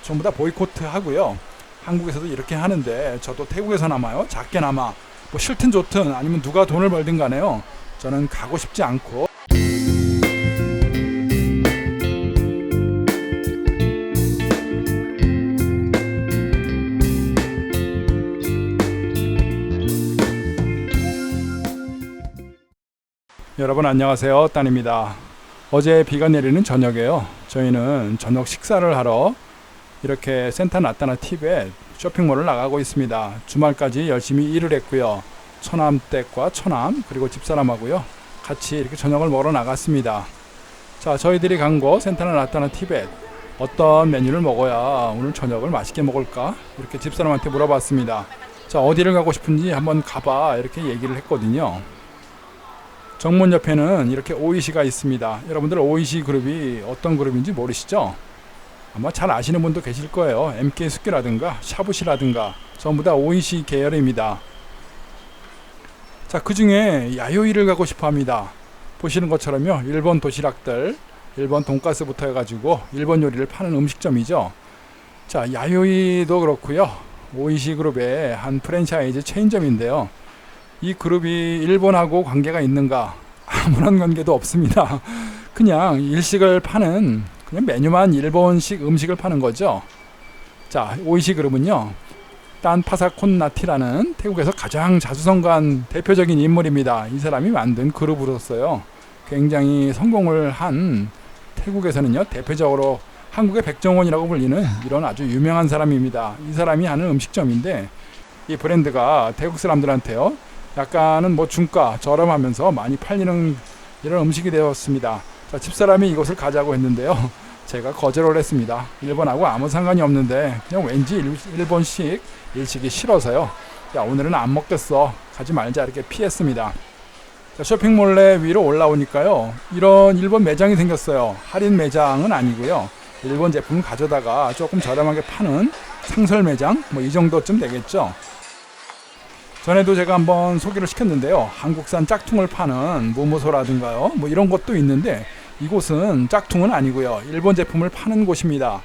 전부 다 보이콧 하고요. 한국에서도 이렇게 하는데 저도 태국에서나마요, 작게나마 뭐 싫든 좋든 아니면 누가 돈을 벌든 간에요, 저는 가고 싶지 않고. 여러분 안녕하세요, 딴입니다. 어제 비가 내리는 저녁에요, 저희는 저녁 식사를 하러 이렇게 센타 나타나 팁에 쇼핑몰을 나가고 있습니다. 주말까지 열심히 일을 했고요. 처남댁과 처남 그리고 집사람하고요 같이 이렇게 저녁을 먹으러 나갔습니다. 자, 저희들이 간 곳 센타나 나타나 팁에 어떤 메뉴를 먹어야 오늘 저녁을 맛있게 먹을까 이렇게 집사람한테 물어봤습니다. 자, 어디를 가고 싶은지 한번 가봐 이렇게 얘기를 했거든요. 정문 옆에는 이렇게 OEC가 있습니다. 여러분들 OEC 그룹이 어떤 그룹인지 모르시죠? 아마 잘 아시는 분도 계실 거예요. MK스큐라든가 샤부시라든가 전부 다 OEC 계열입니다. 자, 그 중에 야요이를 가고 싶어 합니다. 보시는 것처럼요, 일본 도시락들, 일본 돈가스부터 해가지고 일본 요리를 파는 음식점이죠. 자, 야요이도 그렇고요, OEC 그룹의 한 프랜차이즈 체인점인데요. 이 그룹이 일본하고 관계가 있는가? 아무런 관계도 없습니다. 그냥 일식을 파는, 그냥 메뉴만 일본식 음식을 파는 거죠. 자, OEC 그룹은요, 딴 파사콘나티라는 태국에서 가장 자수성가한 대표적인 인물입니다. 이 사람이 만든 그룹으로서요, 굉장히 성공을 한, 태국에서는요 대표적으로 한국의 백종원이라고 불리는 이런 아주 유명한 사람입니다. 이 사람이 하는 음식점인데, 이 브랜드가 태국 사람들한테요 약간은 뭐 중가 저렴하면서 많이 팔리는 이런 음식이 되었습니다. 자, 집사람이 이것을 가자고 했는데요, 제가 거절을 했습니다. 일본하고 아무 상관이 없는데 그냥 왠지 일본식 일식이 싫어서요, 야, 오늘은 안 먹겠어, 가지 말자 이렇게 피했습니다. 자, 쇼핑몰에 위로 올라오니까요, 이런 일본 매장이 생겼어요. 할인 매장은 아니고요, 일본 제품 가져다가 조금 저렴하게 파는 상설 매장, 뭐 이 정도쯤 되겠죠. 전에도 제가 한번 소개를 시켰는데요, 한국산 짝퉁을 파는 무무소라든가요, 뭐 이런 것도 있는데 이곳은 짝퉁은 아니고요, 일본 제품을 파는 곳입니다.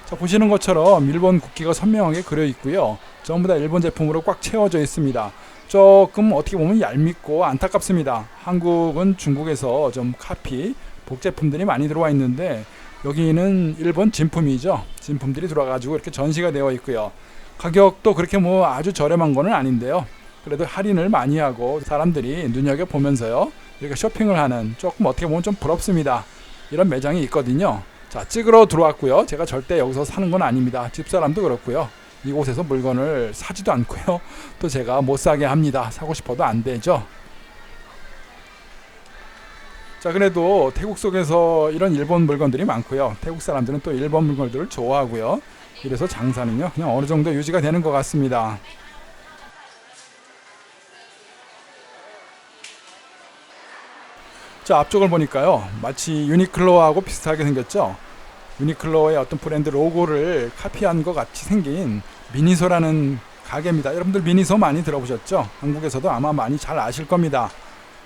자, 보시는 것처럼 일본 국기가 선명하게 그려 있고요, 전부 다 일본 제품으로 꽉 채워져 있습니다. 조금 어떻게 보면 얄밉고 안타깝습니다. 한국은 중국에서 좀 카피 복제품들이 많이 들어와 있는데 여기는 일본 진품이죠. 진품들이 들어와가지고 이렇게 전시가 되어 있고요. 가격도 그렇게 뭐 아주 저렴한 거는 아닌데요, 그래도 할인을 많이 하고 사람들이 눈여겨보면서요 이렇게 쇼핑을 하는, 조금 어떻게 보면 좀 부럽습니다. 이런 매장이 있거든요. 자, 찍으러 들어왔고요. 제가 절대 여기서 사는 건 아닙니다. 집사람도 그렇고요, 이곳에서 물건을 사지도 않고요, 또 제가 못 사게 합니다. 사고 싶어도 안 되죠. 자, 그래도 태국 속에서 이런 일본 물건들이 많고요, 태국 사람들은 또 일본 물건들을 좋아하고요, 이래서 장사는요 그냥 어느 정도 유지가 되는 것 같습니다. 자, 앞쪽을 보니까요 마치 유니클로하고 비슷하게 생겼죠. 유니클로의 어떤 브랜드 로고를 카피한 것 같이 생긴 미니소라는 가게입니다. 여러분들 미니소 많이 들어보셨죠? 한국에서도 아마 많이 잘 아실 겁니다.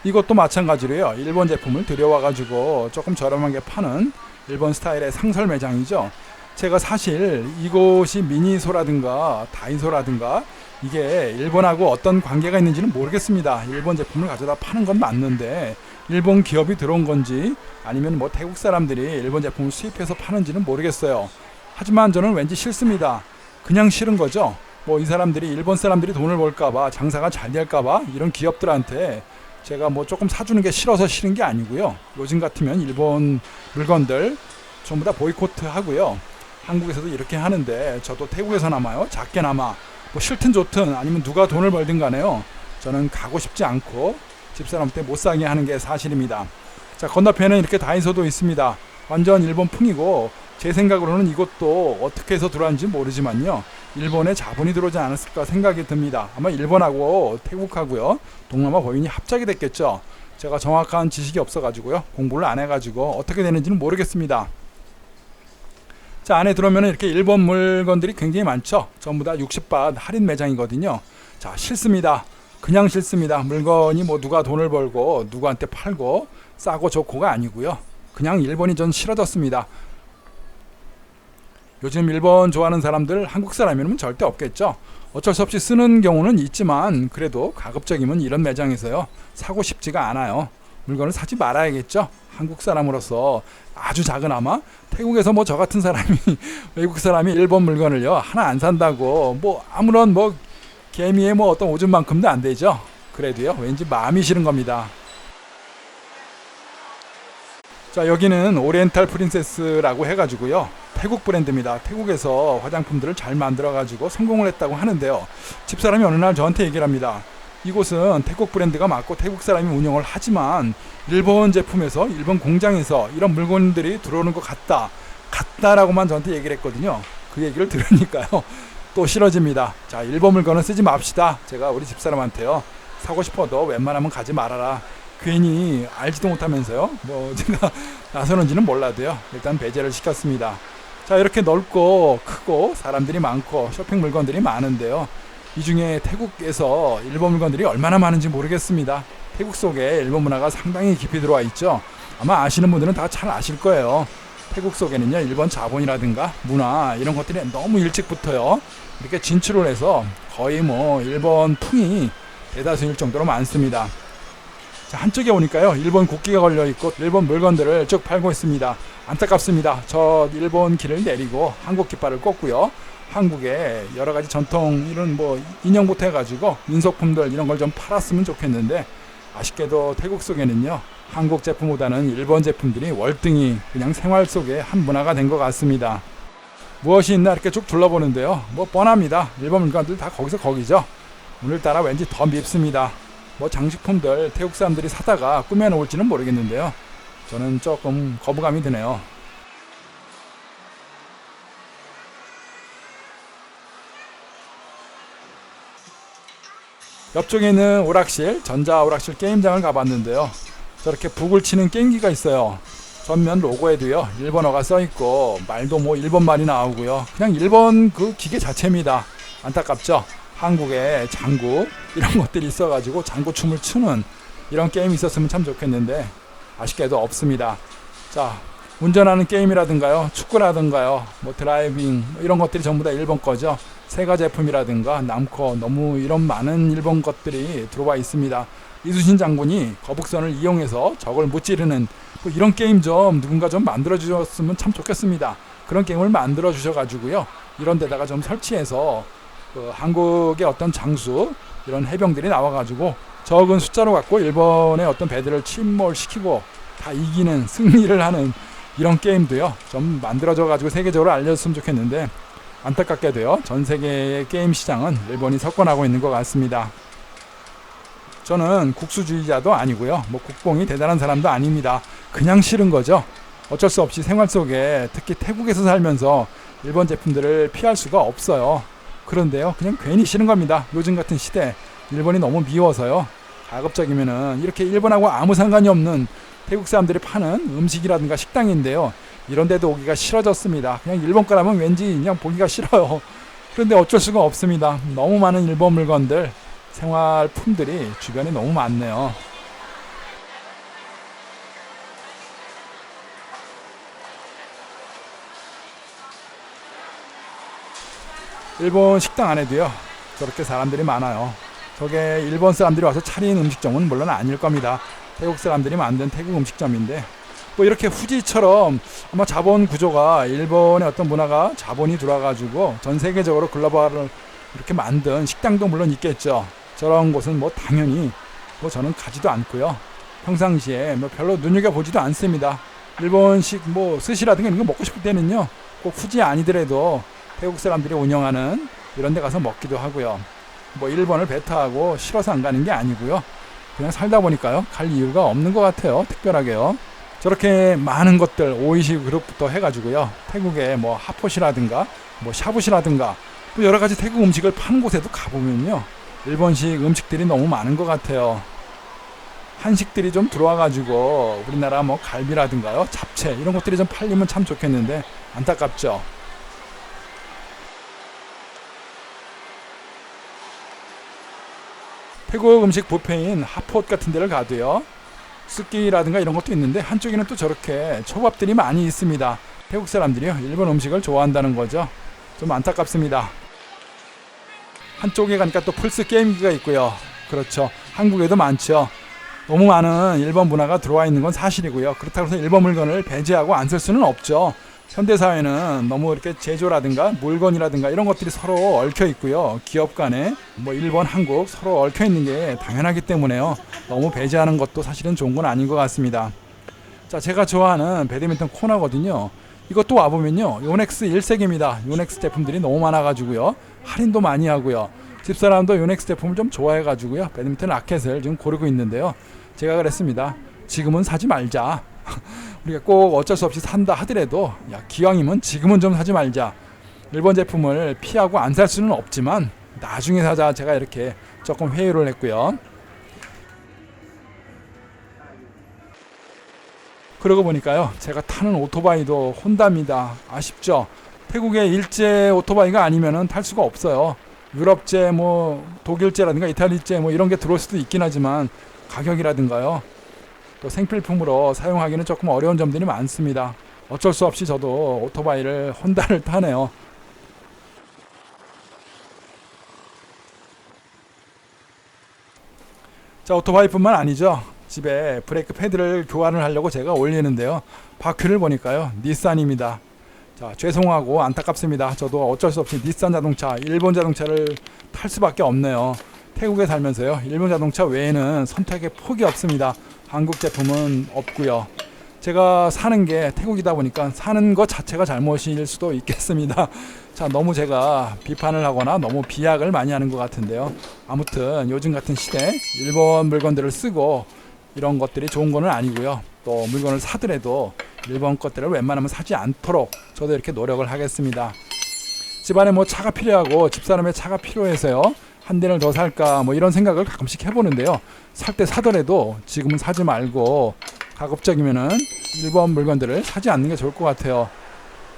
이것도 마찬가지로요, 일본 제품을 들여와가지고 조금 저렴하게 파는 일본 스타일의 상설 매장이죠. 제가 사실 이곳이 미니소라든가 다이소라든가 이게 일본하고 어떤 관계가 있는지는 모르겠습니다. 일본 제품을 가져다 파는 건 맞는데 일본 기업이 들어온 건지 아니면 뭐 태국 사람들이 일본 제품을 수입해서 파는지는 모르겠어요. 하지만 저는 왠지 싫습니다. 그냥 싫은 거죠. 뭐 이 사람들이, 일본 사람들이 돈을 벌까봐, 장사가 잘 될까봐 이런 기업들한테 제가 뭐 조금 사주는 게 싫어서 싫은 게 아니고요, 요즘 같으면 일본 물건들 전부 다 보이콧 하고요, 한국에서도 이렇게 하는데 저도 태국에서나마요, 작게나마 뭐 싫든 좋든 아니면 누가 돈을 벌든 간에요, 저는 가고 싶지 않고 집사람한테 못 사게 하는 게 사실입니다. 자, 건너편에는 이렇게 다이소도 있습니다. 완전 일본풍이고 제 생각으로는 이것도 어떻게 해서 들어왔는지 모르지만요, 일본에 자본이 들어오지 않았을까 생각이 듭니다. 아마 일본하고 태국하고요 동남아 보인이 합작이 됐겠죠. 제가 정확한 지식이 없어가지고요, 공부를 안 해가지고 어떻게 되는지는 모르겠습니다. 자, 안에 들어오면 이렇게 일본 물건들이 굉장히 많죠. 전부 다 60바 할인 매장이거든요. 자, 싫습니다. 그냥 싫습니다. 물건이 뭐 누가 돈을 벌고 누구한테 팔고 싸고 좋고가 아니고요, 그냥 일본이 전 싫어졌습니다. 요즘 일본 좋아하는 사람들 한국 사람이면 절대 없겠죠. 어쩔 수 없이 쓰는 경우는 있지만 그래도 가급적이면 이런 매장에서요 사고 싶지가 않아요. 물건을 사지 말아야겠죠. 한국 사람으로서 아주 작은아마 태국에서 뭐 저 같은 사람이 외국 사람이 일본 물건을요 하나 안 산다고 뭐 아무런 뭐 개미의 뭐 어떤 오줌만큼도 안 되죠. 그래도요 왠지 마음이 싫은 겁니다. 자, 여기는 오리엔탈 프린세스라고 해가지고요 태국 브랜드입니다. 태국에서 화장품들을 잘 만들어가지고 성공을 했다고 하는데요. 집사람이 어느 날 저한테 얘기를 합니다. 이곳은 태국 브랜드가 맞고 태국 사람이 운영을 하지만 일본 제품에서 일본 공장에서 이런 물건들이 들어오는 것 같다라고만 저한테 얘기를 했거든요. 그 얘기를 들으니까요 또 싫어집니다. 자, 일본 물건은 쓰지 맙시다. 제가 우리 집사람한테요 사고 싶어도 웬만하면 가지 말아라. 괜히 알지도 못하면서요 뭐 제가 나서는지는 몰라도요 일단 배제를 시켰습니다. 자, 이렇게 넓고 크고 사람들이 많고 쇼핑 물건들이 많은데요, 이 중에 태국에서 일본 물건들이 얼마나 많은지 모르겠습니다. 태국 속에 일본 문화가 상당히 깊이 들어와 있죠. 아마 아시는 분들은 다 잘 아실 거예요. 태국 속에는요 일본 자본이라든가 문화 이런 것들이 너무 일찍부터요 이렇게 진출을 해서 거의 뭐 일본 풍이 대다수일 정도로 많습니다. 자, 한쪽에 오니까요 일본 국기가 걸려있고 일본 물건들을 쭉 팔고 있습니다. 안타깝습니다. 저 일본 길을 내리고 한국 깃발을 꽂고요 한국에 여러가지 전통 이런 뭐 인형부터 해가지고 민속품들 이런 걸 좀 팔았으면 좋겠는데, 아쉽게도 태국 속에는요 한국 제품보다는 일본 제품들이 월등히 그냥 생활 속에 한 문화가 된 것 같습니다. 무엇이 있나 이렇게 쭉 둘러보는데요 뭐 뻔합니다. 일본 물건들 다 거기서 거기죠. 오늘따라 왠지 더 밉습니다. 뭐 장식품들 태국 사람들이 사다가 꾸며놓을지는 모르겠는데요, 저는 조금 거부감이 드네요. 옆쪽에 있는 오락실, 전자 오락실 게임장을 가봤는데요, 저렇게 북을 치는 게임기가 있어요. 전면 로고에도요 일본어가 써있고 말도 뭐 일본 말이 나오고요 그냥 일본 그 기계 자체입니다. 안타깝죠. 한국에 장구 이런 것들이 있어가지고 장구춤을 추는 이런 게임이 있었으면 참 좋겠는데 아쉽게도 없습니다. 자, 운전하는 게임이라든가요 축구라든가요 뭐 드라이빙 이런 것들이 전부 다 일본 거죠. 세가 제품이라든가 남코 너무 이런 많은 일본 것들이 들어와 있습니다. 이순신 장군이 거북선을 이용해서 적을 무찌르는 뭐 이런 게임 좀 누군가 좀 만들어 주셨으면 참 좋겠습니다. 그런 게임을 만들어 주셔가지고요 이런 데다가 좀 설치해서 한국의 어떤 장수 이런 해병들이 나와가지고 적은 숫자로 갖고 일본의 어떤 배들을 침몰시키고 다 이기는 승리를 하는 이런 게임도요 좀 만들어져가지고 세계적으로 알려졌으면 좋겠는데, 안타깝게도요 전 세계의 게임 시장은 일본이 석권하고 있는 것 같습니다. 저는 국수주의자도 아니고요 뭐 국뽕이 대단한 사람도 아닙니다. 그냥 싫은 거죠. 어쩔 수 없이 생활 속에 특히 태국에서 살면서 일본 제품들을 피할 수가 없어요. 그런데요 그냥 괜히 싫은 겁니다. 요즘 같은 시대 일본이 너무 미워서요 가급적이면은 이렇게 일본하고 아무 상관이 없는 태국 사람들이 파는 음식이라든가 식당인데요 이런 데도 오기가 싫어졌습니다. 그냥 일본 거라면 왠지 그냥 보기가 싫어요. 그런데 어쩔 수가 없습니다. 너무 많은 일본 물건들 생활품들이 주변에 너무 많네요. 일본 식당 안에도요 저렇게 사람들이 많아요. 저게 일본 사람들이 와서 차린 음식점은 물론 아닐 겁니다. 태국 사람들이 만든 태국 음식점인데 뭐 이렇게 후지처럼 아마 자본 구조가 일본의 어떤 문화가 자본이 들어와가지고 전 세계적으로 글로벌을 이렇게 만든 식당도 물론 있겠죠. 저런 곳은 뭐 당연히 뭐 저는 가지도 않고요 평상시에 뭐 별로 눈여겨보지도 않습니다. 일본식 뭐 스시라든가 이런 거 먹고 싶을 때는요 꼭 후지 아니더라도 태국 사람들이 운영하는 이런 데 가서 먹기도 하고요. 뭐 일본을 배타하고 싫어서 안 가는 게 아니고요 그냥 살다 보니까요 갈 이유가 없는 것 같아요. 특별하게요. 저렇게 많은 것들 오이시 그룹부터 해가지고요 태국에 뭐 하포시라든가 뭐 샤브시라든가 또 여러가지 태국 음식을 파는 곳에도 가보면요 일본식 음식들이 너무 많은 것 같아요. 한식들이 좀 들어와가지고 우리나라 뭐 갈비라든가요 잡채 이런 것들이 좀 팔리면 참 좋겠는데 안타깝죠. 태국 음식 뷔페인 핫폿 같은 데를 가도요 스키라든가 이런 것도 있는데 한쪽에는 또 저렇게 초밥들이 많이 있습니다. 태국 사람들이요 일본 음식을 좋아한다는 거죠. 좀 안타깝습니다. 한쪽에 가니까 또 플스 게임기가 있고요. 그렇죠. 한국에도 많죠. 너무 많은 일본 문화가 들어와 있는 건 사실이고요. 그렇다고 해서 일본 물건을 배제하고 안 쓸 수는 없죠. 현대사회는 너무 이렇게 제조라든가 물건이라든가 이런 것들이 서로 얽혀 있고요. 기업 간에 뭐 일본, 한국 서로 얽혀 있는 게 당연하기 때문에요. 너무 배제하는 것도 사실은 좋은 건 아닌 것 같습니다. 자, 제가 좋아하는 배드민턴 코너거든요. 이것도 와보면요. 요넥스 1세기입니다. 요넥스 제품들이 너무 많아가지고요. 할인도 많이 하고요. 집사람도 요넥스 제품을 좀 좋아해가지고요. 배드민턴 라켓을 지금 고르고 있는데요. 제가 그랬습니다. 지금은 사지 말자. 우리가 꼭 어쩔 수 없이 산다 하더라도 야, 기왕이면 지금은 좀 사지 말자. 일본 제품을 피하고 안 살 수는 없지만 나중에 사자. 제가 이렇게 조금 회유를 했고요. 그러고 보니까요. 제가 타는 오토바이도 혼다입니다. 아쉽죠? 태국의 일제 오토바이가 아니면은 탈 수가 없어요. 유럽제, 뭐 독일제라든가 이탈리제 뭐 이런 게 들어올 수도 있긴 하지만 가격이라든가요. 또 생필품으로 사용하기는 조금 어려운 점들이 많습니다. 어쩔 수 없이 저도 오토바이를 혼다를 타네요. 자, 오토바이뿐만 아니죠. 집에 브레이크 패드를 교환을 하려고 제가 올리는데요. 바퀴를 보니까요. 닛산입니다. 자, 죄송하고 안타깝습니다. 저도 어쩔 수 없이 닛산 자동차, 일본 자동차를 탈 수밖에 없네요. 태국에 살면서요. 일본 자동차 외에는 선택의 폭이 없습니다. 한국 제품은 없고요. 제가 사는 게 태국이다 보니까 사는 것 자체가 잘못일 수도 있겠습니다. 자, 너무 제가 비판을 하거나 너무 비약을 많이 하는 것 같은데요. 아무튼 요즘 같은 시대 일본 물건들을 쓰고 이런 것들이 좋은 거는 아니고요. 또 물건을 사더라도 일본 것들을 웬만하면 사지 않도록 저도 이렇게 노력을 하겠습니다. 집안에 뭐 차가 필요하고 집사람의 차가 필요해서요. 한 대를 더 살까 뭐 이런 생각을 가끔씩 해보는데요. 살 때 사더라도 지금은 사지 말고 가급적이면은 일본 물건들을 사지 않는 게 좋을 것 같아요.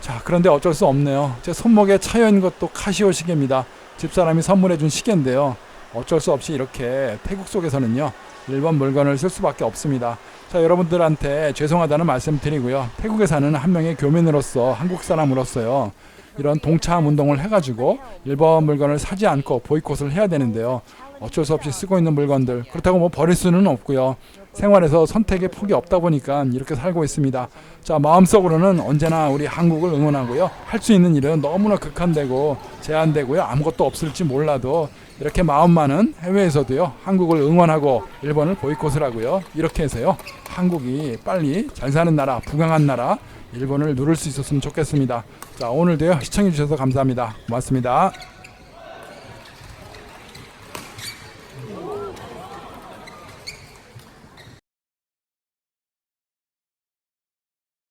자, 그런데 어쩔 수 없네요. 제 손목에 차여있는 것도 카시오 시계입니다. 집사람이 선물해준 시계인데요. 어쩔 수 없이 이렇게 태국 속에서는요. 일본 물건을 쓸 수밖에 없습니다. 자, 여러분들한테 죄송하다는 말씀 드리고요. 태국에 사는 한 명의 교민으로서 한국 사람으로서요. 이런 동참 운동을 해가지고 일본 물건을 사지 않고 보이콧을 해야 되는데요. 어쩔 수 없이 쓰고 있는 물건들 그렇다고 뭐 버릴 수는 없고요. 생활에서 선택의 폭이 없다 보니까 이렇게 살고 있습니다. 자, 마음속으로는 언제나 우리 한국을 응원하고요. 할 수 있는 일은 너무나 극한되고 제한되고요. 아무것도 없을지 몰라도 이렇게 마음만은 해외에서도요. 한국을 응원하고 일본을 보이콧을 하고요. 이렇게 해서요. 한국이 빨리 잘 사는 나라, 부강한 나라 일본을 누릴 수 있었으면 좋겠습니다. 자, 오늘도요. 시청해 주셔서 감사합니다. 고맙습니다.